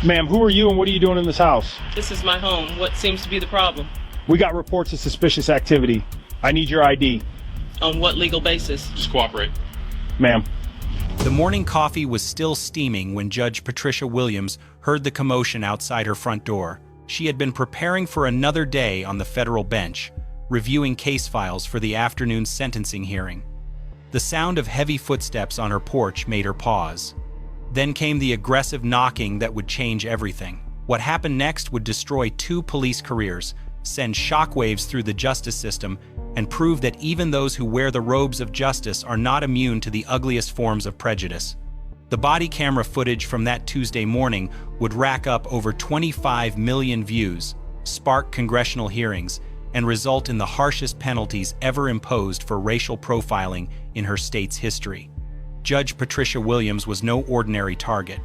Ma'am, who are you and what are you doing in this house? This is my home. What seems to be the problem? We got reports of suspicious activity. I need your ID. On what legal basis? Just cooperate. Ma'am. The morning coffee was still steaming when Judge Patricia Williams heard the commotion outside her front door. She had been preparing for another day on the federal bench, reviewing case files for the afternoon sentencing hearing. The sound of heavy footsteps on her porch made her pause. Then came the aggressive knocking that would change everything. What happened next would destroy 2 police careers, send shockwaves through the justice system, and prove that even those who wear the robes of justice are not immune to the ugliest forms of prejudice. The body camera footage from that Tuesday morning would rack up over 25 million views, spark congressional hearings, and result in the harshest penalties ever imposed for racial profiling in her state's history. Judge Patricia Williams was no ordinary target.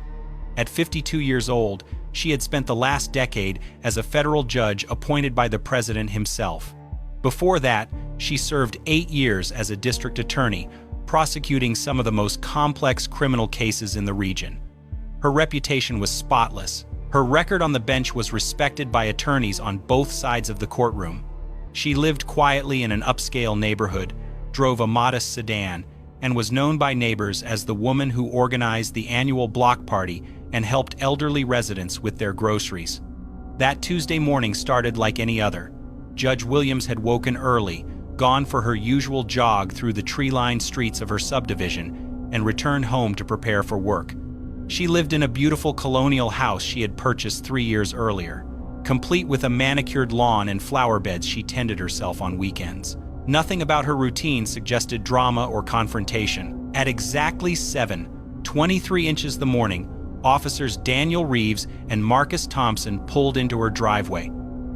At 52 years old, she had spent the last decade as a federal judge appointed by the president himself. Before that, she served 8 years as a district attorney, prosecuting some of the most complex criminal cases in the region. Her reputation was spotless. Her record on the bench was respected by attorneys on both sides of the courtroom. She lived quietly in an upscale neighborhood, drove a modest sedan, and was known by neighbors as the woman who organized the annual block party and helped elderly residents with their groceries. That Tuesday morning started like any other. Judge Williams had woken early, gone for her usual jog through the tree-lined streets of her subdivision, and returned home to prepare for work. She lived in a beautiful colonial house she had purchased 3 years earlier, complete with a manicured lawn and flower beds she tended herself on weekends. Nothing about her routine suggested drama or confrontation. At exactly 7:23 inches the morning, officers Daniel Reeves and Marcus Thompson pulled into her driveway.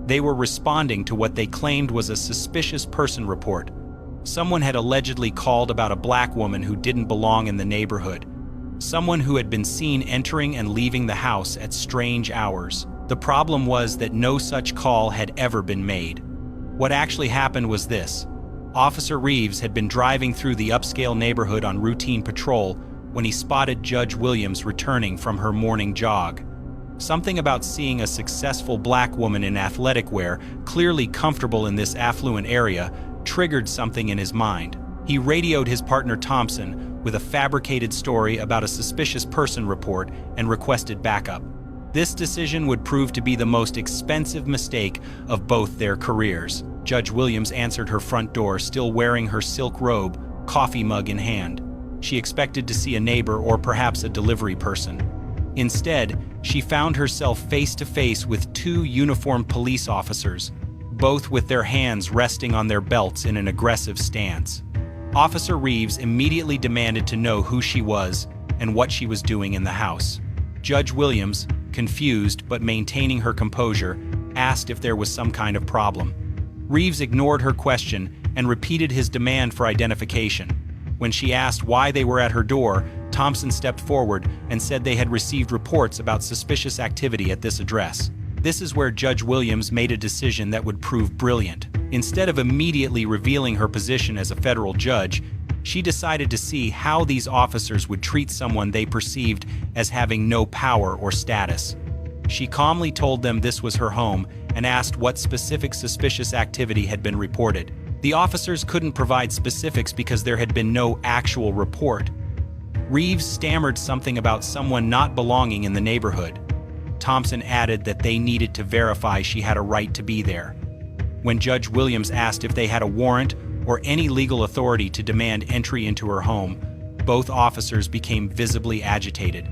They were responding to what they claimed was a suspicious person report. Someone had allegedly called about a black woman who didn't belong in the neighborhood. Someone who had been seen entering and leaving the house at strange hours. The problem was that no such call had ever been made. What actually happened was this. Officer Reeves had been driving through the upscale neighborhood on routine patrol when he spotted Judge Williams returning from her morning jog. Something about seeing a successful black woman in athletic wear, clearly comfortable in this affluent area, triggered something in his mind. He radioed his partner Thompson with a fabricated story about a suspicious person report and requested backup. This decision would prove to be the most expensive mistake of both their careers. Judge Williams answered her front door, still wearing her silk robe, coffee mug in hand. She expected to see a neighbor or perhaps a delivery person. Instead, she found herself face to face with 2 uniformed police officers, both with their hands resting on their belts in an aggressive stance. Officer Reeves immediately demanded to know who she was and what she was doing in the house. Judge Williams, confused but maintaining her composure, asked if there was some kind of problem. Reeves ignored her question and repeated his demand for identification. When she asked why they were at her door, Thompson stepped forward and said they had received reports about suspicious activity at this address. This is where Judge Williams made a decision that would prove brilliant. Instead of immediately revealing her position as a federal judge, she decided to see how these officers would treat someone they perceived as having no power or status. She calmly told them this was her home and asked what specific suspicious activity had been reported. The officers couldn't provide specifics because there had been no actual report. Reeves stammered something about someone not belonging in the neighborhood. Thompson added that they needed to verify she had a right to be there. When Judge Williams asked if they had a warrant or any legal authority to demand entry into her home, both officers became visibly agitated.